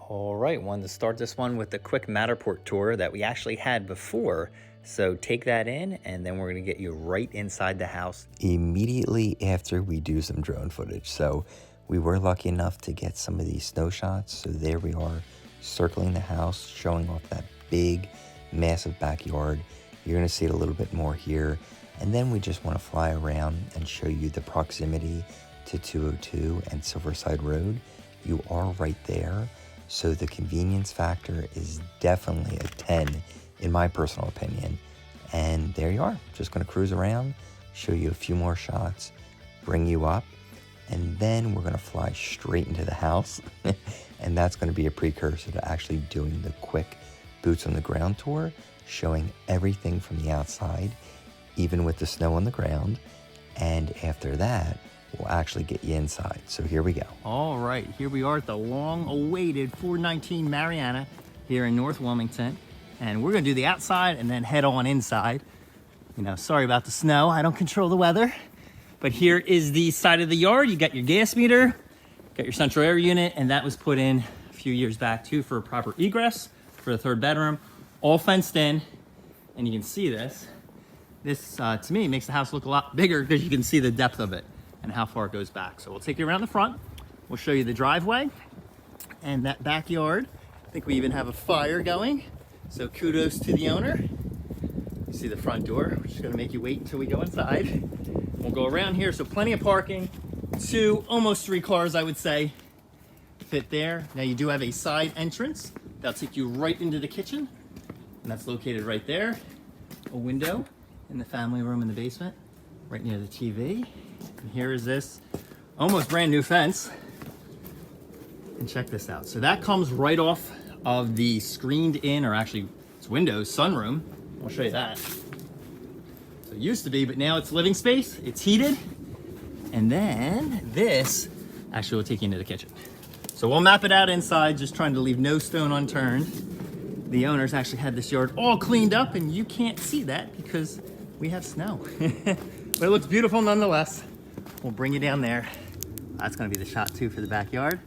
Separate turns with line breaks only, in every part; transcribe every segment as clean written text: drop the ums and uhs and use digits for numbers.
All right, wanted to start this one with a quick Matterport tour that we actually had before. So take that in, and then we're gonna get you right inside the house
immediately after we do some drone footage. So we were lucky enough to get some of these snow shots. So there we are, circling the house, showing off that big, massive backyard. You're gonna see it a little bit more here. And then we just wanna fly around and show you the proximity to 202 and Silverside Road. You are right there. So the convenience factor is definitely a 10 in my personal opinion. And there you are, just gonna cruise around, show you a few more shots, bring you up, and then we're gonna fly straight into the house. And that's gonna be a precursor to actually doing the quick boots on the ground tour, showing everything from the outside, even with the snow on the ground. And after that, we'll actually get you inside. So here we go.
All right, here we are at the long-awaited 419 Marianna here in North Wilmington. And we're gonna do the outside and then head on inside. You know, sorry about the snow, I don't control the weather. But here is the side of the yard. You got your gas meter, got your central air unit, and that was put in a few years back too for a proper egress for the third bedroom. All fenced in, and you can see this. This, to me, makes the house look a lot bigger because you can see the depth of it and how far it goes back. So we'll take you around the front. We'll show you the driveway and that backyard. I think we even have a fire going. So kudos to the owner. You see the front door. We're just gonna make you wait until we go inside. We'll go around here. So plenty of parking. Almost three cars, I would say, fit there. Now you do have a side entrance. That'll take you right into the kitchen. And that's located right there. A window in the family room in the basement, right near the TV. And here is this almost brand new fence. And check this out. So that comes right off of the screened in, or actually it's windows, sunroom. I'll show you that. So it used to be, but now it's living space. It's heated. And then this actually will take you into the kitchen. So we'll map it out inside, just trying to leave no stone unturned. The owners actually had this yard all cleaned up, and you can't see that because we have snow. But it looks beautiful nonetheless. We'll bring you down there. That's gonna be the shot too for the backyard.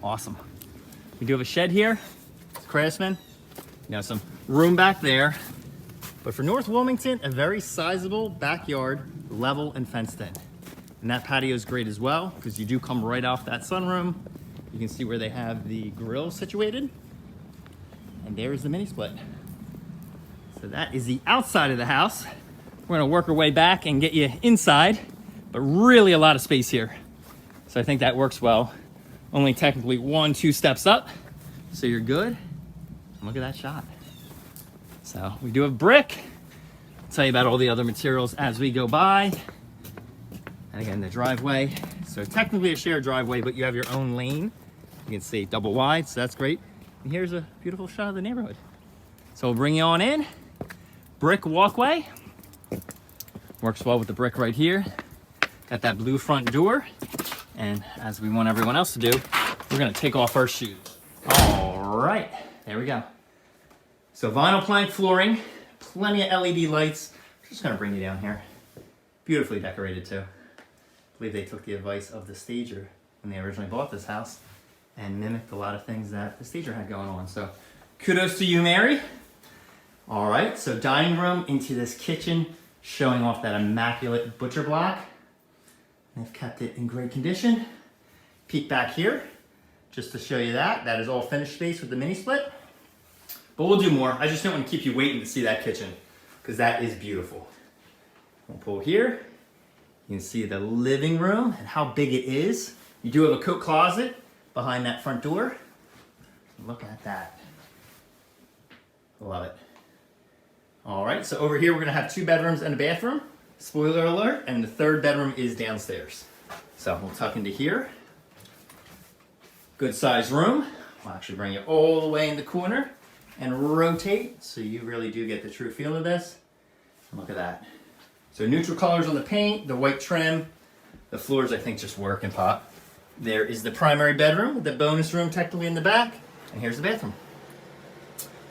Awesome. We do have a shed here. It's Craftsman. You know, some room back there. But for North Wilmington, a very sizable backyard, level and fenced in. And that patio is great as well, because you do come right off that sunroom. You can see where they have the grill situated. And there's the mini split. So that is the outside of the house. We're gonna work our way back and get you inside, but really a lot of space here. So I think that works well. Only technically 1-2 steps up, so you're good. And look at that shot. So we do have brick. I'll tell you about all the other materials as we go by. And again, the driveway. So technically a shared driveway, but you have your own lane. You can see double wide, so that's great. And here's a beautiful shot of the neighborhood. So we'll bring you on in. Brick walkway. Works well with the brick right here. Got that blue front door. And as we want everyone else to do, we're gonna take off our shoes. All right, there we go. So vinyl plank flooring, plenty of LED lights. Just gonna bring you down here. Beautifully decorated too. I believe they took the advice of the stager when they originally bought this house and mimicked a lot of things that the stager had going on. So kudos to you, Mary. All right, so dining room into this kitchen, showing off that immaculate butcher block. They've kept it in great condition. Peek back here, just to show you that. That is all finished space with the mini split. But we'll do more. I just don't want to keep you waiting to see that kitchen, because that is beautiful. We'll pull here. You can see the living room and how big it is. You do have a coat closet behind that front door. Look at that. Love it. All right, so over here we're gonna have 2 bedrooms and a bathroom. Spoiler alert, and the 3rd bedroom is downstairs. So we'll tuck into here. Good sized room. We'll actually bring you all the way in the corner and rotate, so you really do get the true feel of this. And look at that. So neutral colors on the paint, the white trim. The floors, I think, just work and pop. There is the primary bedroom with the bonus room technically in the back. And here's the bathroom.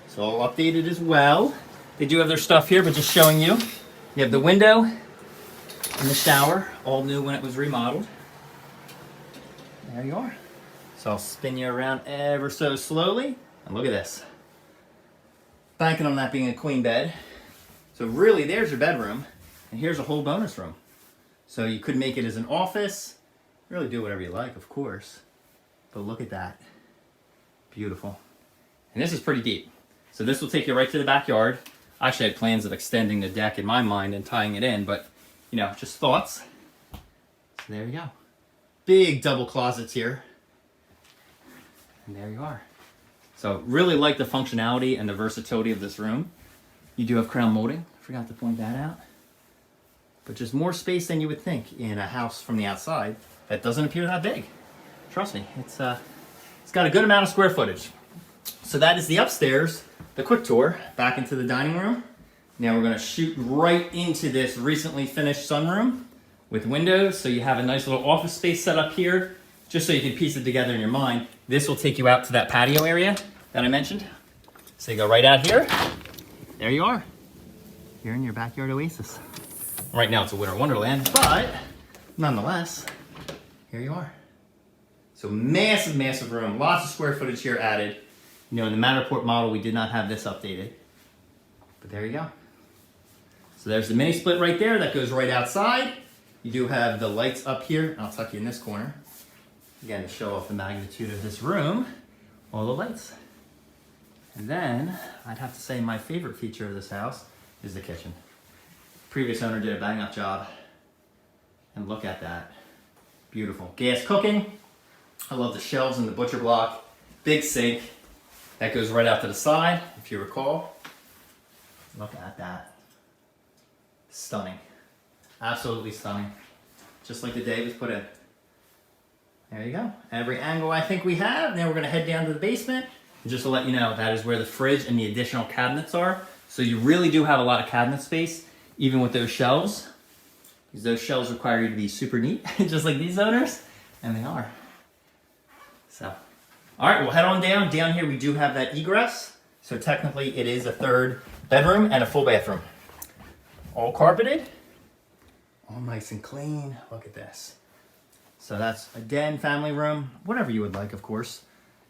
So all updated as well. They do have their stuff here, but just showing you. You have the window and the shower, all new when it was remodeled. There you are. So I'll spin you around ever so slowly. And look at this. Banking on that being a queen bed. So really, there's your bedroom. And here's a whole bonus room. So you could make it as an office. Really do whatever you like, of course. But look at that. Beautiful. And this is pretty deep. So this will take you right to the backyard. I actually had plans of extending the deck in my mind and tying it in, but, you know, just thoughts. So there you go. Big double closets here. And there you are. So really like the functionality and the versatility of this room. You do have crown molding. Forgot to point that out. But just more space than you would think in a house from the outside that doesn't appear that big. Trust me, it's got a good amount of square footage. So that is the upstairs, the quick tour, back into the dining room. Now we're gonna shoot right into this recently finished sunroom with windows. So you have a nice little office space set up here, just so you can piece it together in your mind. This will take you out to that patio area that I mentioned. So you go right out here. There you are. You're in your backyard oasis. Right now it's a winter wonderland, but nonetheless, here you are. So massive, massive room. Lots of square footage here added. You know, in the Matterport model, we did not have this updated. But there you go. So there's the mini split right there that goes right outside. You do have the lights up here. I'll tuck you in this corner. Again, to show off the magnitude of this room, all the lights. And then, I'd have to say my favorite feature of this house is the kitchen. Previous owner did a bang up job. And look at that. Beautiful. Gas cooking. I love the shelves and the butcher block. Big sink. That goes right out to the side, if you recall. Look at that. Stunning. Absolutely stunning. Just like the day it was put in. There you go. Every angle I think we have. Now we're going to head down to the basement. And just to let you know, that is where the fridge and the additional cabinets are. So you really do have a lot of cabinet space, even with those shelves. Because those shelves require you to be super neat, just like these owners. And they are. So, all right, we'll head on down. Down here we do have that egress. So technically it is a third bedroom and a full bathroom. All carpeted. All nice and clean. Look at this. So that's a den, family room, whatever you would like, of course.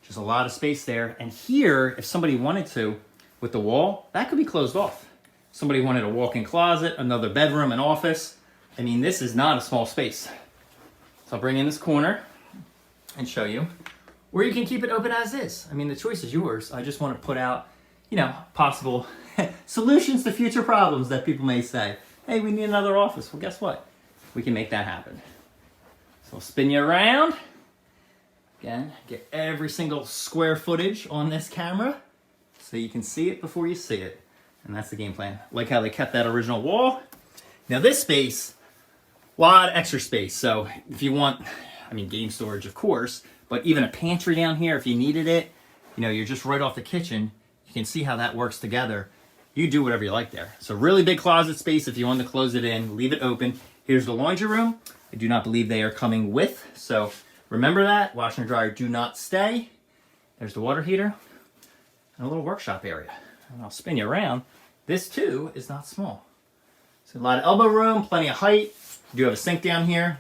Just a lot of space there. And here, if somebody wanted to, with the wall, that could be closed off. Somebody wanted a walk-in closet, another bedroom, an office. I mean, this is not a small space. So I'll bring in this corner and show you. Or you can keep it open as is. I mean, the choice is yours. I just want to put out, you know, possible solutions to future problems that people may say. Hey, we need another office. Well, guess what? We can make that happen. So I'll spin you around. Again, get every single square footage on this camera so you can see it before you see it. And that's the game plan. Like how they kept that original wall. Now this space, a lot of extra space. So if you want, I mean, game storage, of course, but even a pantry down here, if you needed it, you know, you're just right off the kitchen. You can see how that works together. You do whatever you like there. So really big closet space if you want to close it in, leave it open. Here's the laundry room. I do not believe they are coming with, so remember that. Washer and dryer do not stay. There's the water heater and a little workshop area. And I'll spin you around. This too is not small. So a lot of elbow room, plenty of height. You do have a sink down here.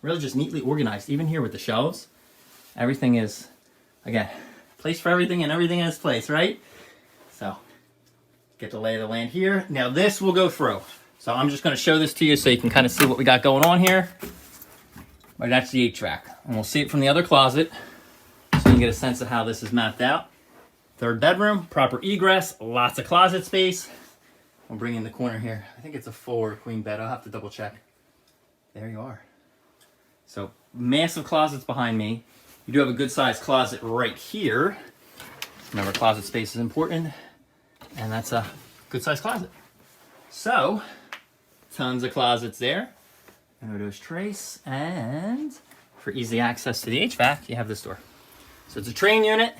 Really just neatly organized, even here with the shelves. Everything is, again, place for everything and everything in its place, right? So, get the lay of the land here. Now this will go through. So I'm just gonna show this to you so you can kind of see what we got going on here. But that's the HVAC. And we'll see it from the other closet so you can get a sense of how this is mapped out. Third bedroom, proper egress, lots of closet space. I'll bring in the corner here. I think it's a full or queen bed. I'll have to double check. There you are. So massive closets behind me. You do have a good sized closet right here. Remember, closet space is important. And that's a good sized closet. So, tons of closets there. And there's trace. And for easy access to the HVAC, you have this door. So it's a train unit.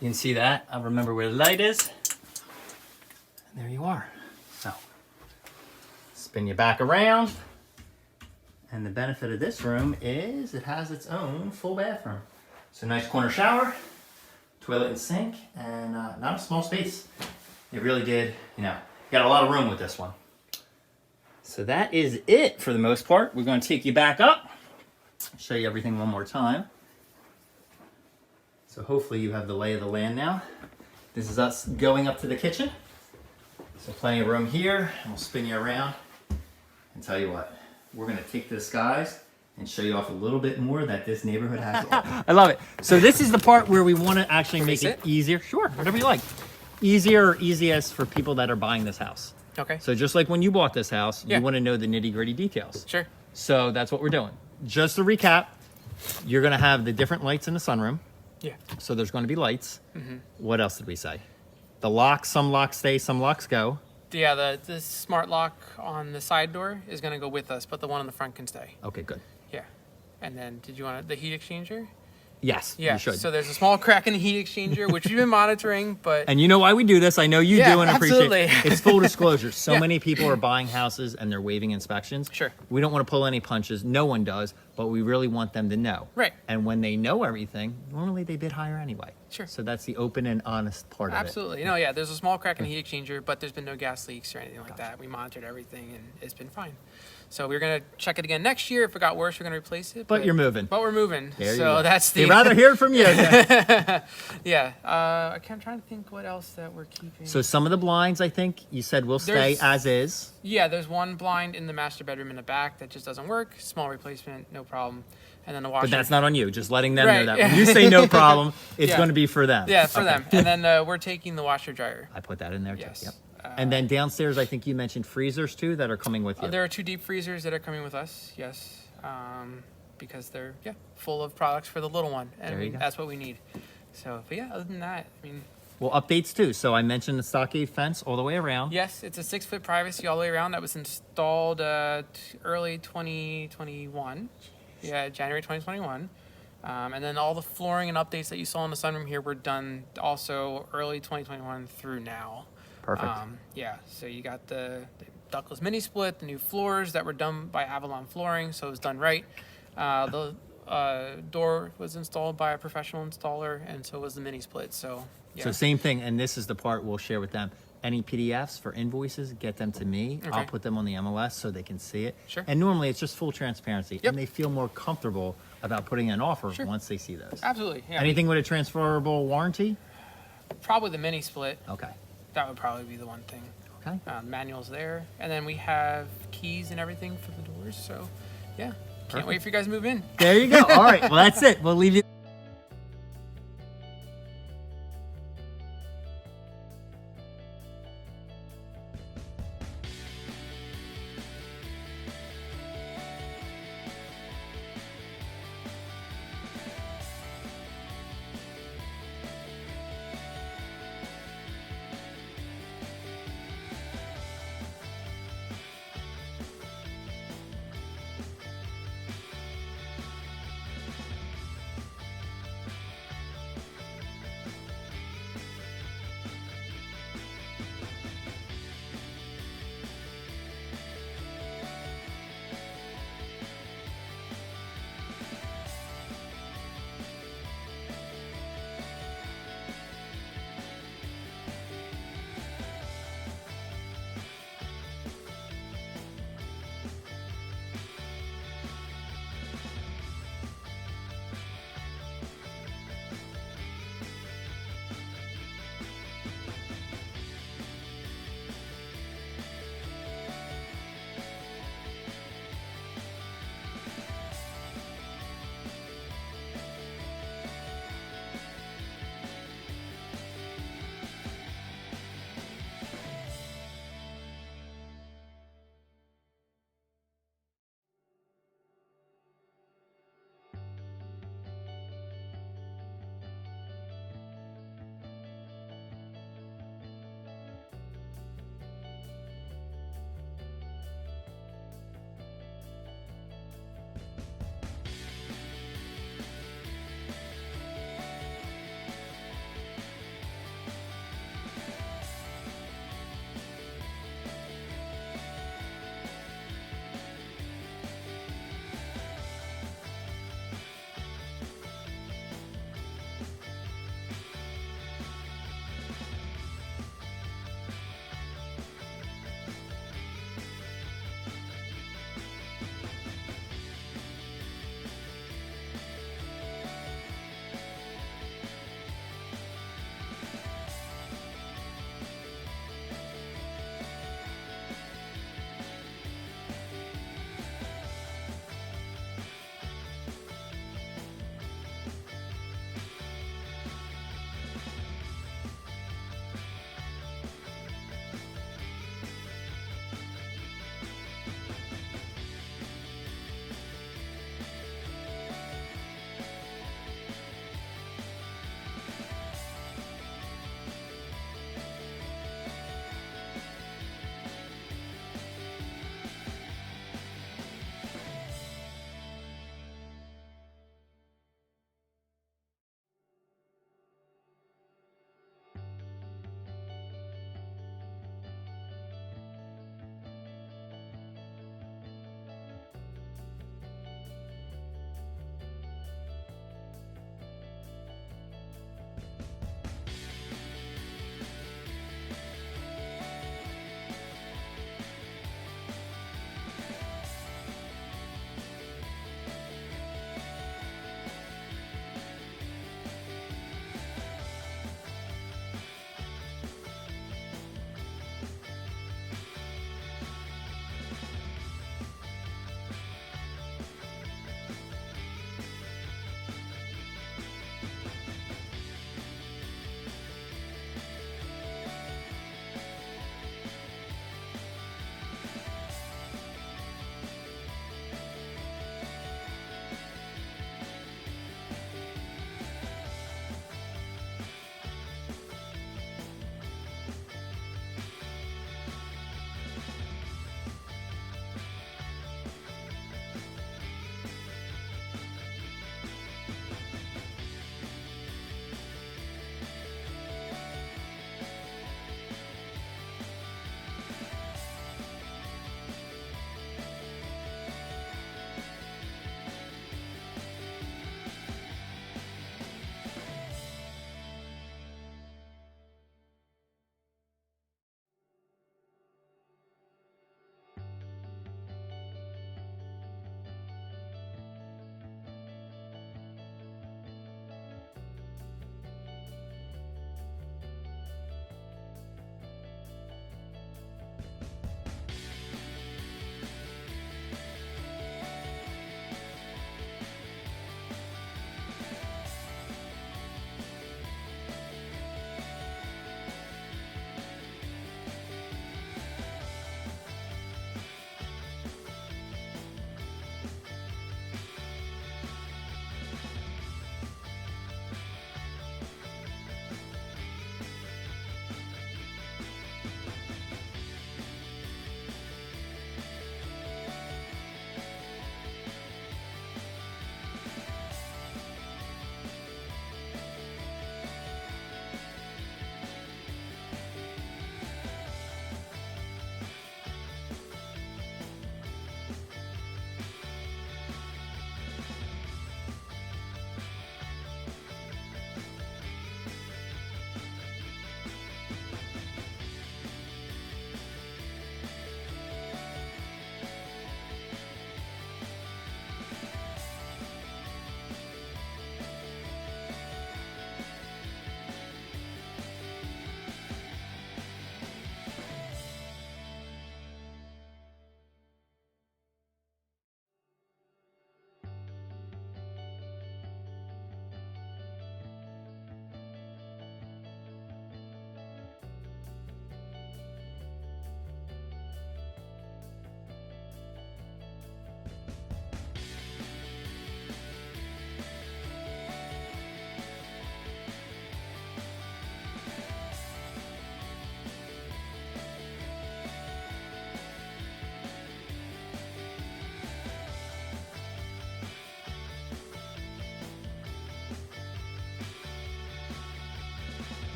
You can see that. I'll remember where the light is. And there you are. So, spin you back around. And the benefit of this room is it has its own full bathroom. So nice corner shower, toilet and sink, and not a small space. It really did, you know, got a lot of room with this one. So that is it for the most part. We're going to take you back up, show you everything one more time. So hopefully you have the lay of the land now. This is us going up to the kitchen. So plenty of room here, and we'll spin you around and tell you what, we're gonna take this, guys, and show you off a little bit more that this neighborhood has. I love it. So this is the part where we wanna actually make it easier. Sure, whatever you like. Easier or easiest for people that are buying this house.
Okay.
So just like when you bought this house, you wanna know the nitty gritty details.
Sure.
So that's what we're doing. Just to recap, you're gonna have the different lights in the sunroom.
Yeah.
So there's going to be lights. What else did we say? The locks, some locks stay, some locks go.
Yeah, the smart lock on the side door is going to go with us, but the one on the front can stay.
Okay, good.
Yeah. And then, did you want the heat exchanger?
Yes,
Yeah.
you should.
So there's a small crack in the heat exchanger, which we've been monitoring, but...
And you know why we do this. I know you
Yeah,
do and appreciate
absolutely.
it. It's full disclosure. So
Yeah.
many people are buying houses and they're waiving inspections.
Sure.
We don't want to pull any punches. No one does, but we really want them to know.
Right.
And when they know everything, normally they bid higher anyway.
Sure.
So that's the open and honest part of it.
Absolutely. No, yeah, there's a small crack in the heat exchanger, but there's been no gas leaks or anything like that. We monitored everything, and it's been fine. So we're going to check it again next year. If it got worse, we're going to replace it.
But you're moving.
But we're moving.
There you
so
go.
that's the...
They'd rather hear it from you.
Yeah. I'm trying to think what else that we're keeping.
So some of the blinds, I think, you said will stay
There's-
as is.
Yeah, there's one blind in the master bedroom in the back that just doesn't work. Small replacement, no problem. And then the washer.
But that's not on you. Just letting them know
Right,
that
yeah.
when you say no problem, it's
Yeah.
going to be for them.
Yeah, for
Okay.
them. And then we're taking the washer dryer.
I put that in there too.
Yes.
Yep. And then downstairs, I think you mentioned freezers too that are coming with you.
There are 2 deep freezers that are coming with us. Yes. Because they're full of products for the little one, and
There you go.
that's what we need. So, but yeah, other than that, I mean,
Well, updates too. So I mentioned the stockade fence all the way around.
yes, it's a 6-foot privacy all the way around. That was installed early 2021. Yeah, January 2021. And then all the flooring and updates that you saw in the sunroom here were done also early 2021 through now.
Perfect.
Yeah, so you got the ductless mini split, the new floors that were done by Avalon Flooring, so it was done right. The door was installed by a professional installer, and so was the mini split. So yeah.
So same thing, and this is the part we'll share with them. Any PDFs for invoices, get them to me.
Okay.
I'll put them on the MLS so they can see it.
Sure.
And normally it's just full transparency,
Yep.
and they feel more comfortable about putting in an offer
Sure.
once they see those.
Absolutely. Yeah.
Anything with a transferable warranty?
Probably the mini split.
Okay.
That would probably be the one thing.
Okay.
Manuals there, and then we have keys and everything for the doors. So yeah, can't
Perfect.
wait for you guys to move in.
There you go. All right. Well, that's it. We'll leave you.